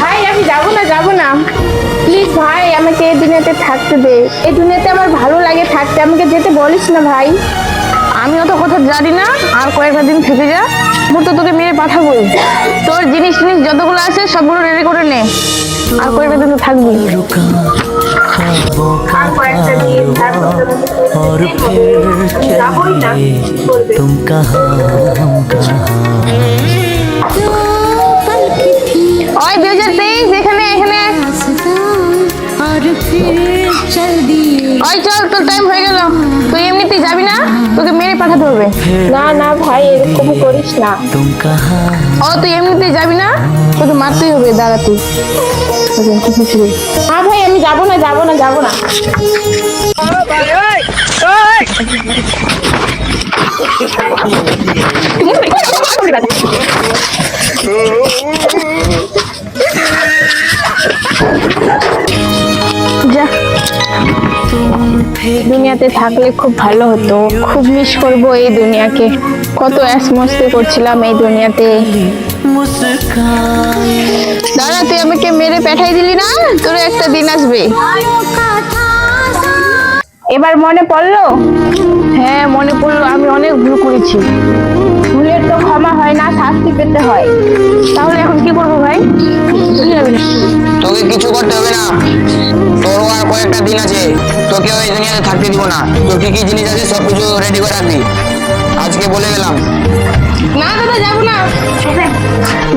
ভাই আমি যাবো না প্লিজ ভাই, আমাকে এই দুনিয়াতে থাকতে দে। এই দুনিয়াতে আমার ভালো লাগে থাকতে, আমাকে যেতে বলিস না ভাই। আমিও তো কোথাও জানি না, আর কয়েকটা দিন থেকে যা, মোট তো তোকে মেরে পাঠাবোই। তোর জিনিস টিনিস যতগুলো আছে সবগুলো রেডি করে নে, আর কয়েকটা দিন তো থাকবি। আর কয়েকটা দিন और फिर चलिए तुम कहाँ हम कहाँ। ওই 2023 এখানে এখানে ওই চল, তোর টাইম হয়ে গেল, তুই এমনিতেই যাবি না, তোকে মেরে পাঠাতে হবে। না ভাই, এরকম করিস না। तुम कहाँ ও তুই এমনিতেই যাবি না, তোকে মারতেই হবে, দাঁড়া তুই। হ্যাঁ ভাই, আমি যাবো না। যা, দুনিয়াতে থাকলে খুব ভালো হতো, খুব মিস করবো এই দুনিয়াকে। কত অ্যাশ মস্তি করছিলাম এই দুনিয়াতে। मुस्काए দাঁড়া, তুই আমাকে মেরে পাঠাই দিলি না, তোর একটা দিন আসবে। এবার মনে পড়লো? হ্যাঁ মনে পড়লো, আমি অনেক ভুল করেছি। ভুলের তো ক্ষমা হয় না, শাস্তি পেতে হয়। তাহলে এখন কি করবো ভাই? তোকে কিছু করতে হবে না, তোরও আর কয়েকটা দিন আছে, তোকে ওই দুনিয়াতে থাকতে দিব না। তোর কি কি জিনিস আছে সব কিছু রেডি করে রাখবি, আজকে বলে গেলাম। না দাদা, যাবো না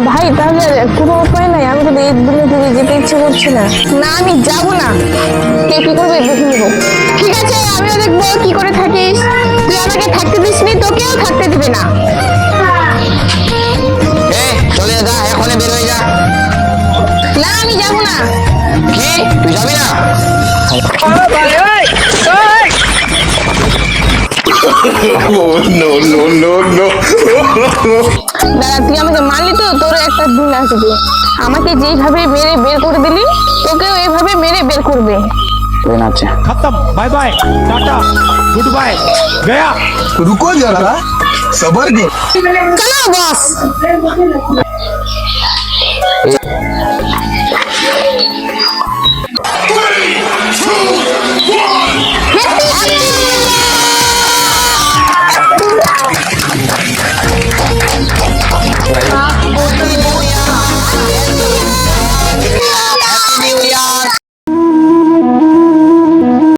ভাই। তাহলে কোনো উপায় নাই, আমি তো এই দুনিয়া থেকে যেতে ইচ্ছে করছে না। না আমি যাবো না, কে কি করবে দেখে নিবো। ঠিক আছে, আমিও দেখবো কি করে থাকিস। তুই আমাকে থাকতে দিসনি, তোকেও থাকতে দিবে না। চলে যা, এখনই বের হয়ে যা। না আমি যাবো না। কি তুই যাবি না? দাদা তুই আমাকে মারলি তো, তোর একটা দিন আসবে। আমাকে যেইভাবে মেরে বের করে দিলি, তোকেও এইভাবে মেরে বের করবে। खत्म। Bye bye, tata, goodbye, गया। रुको जरा, सबर करो। চলো বস।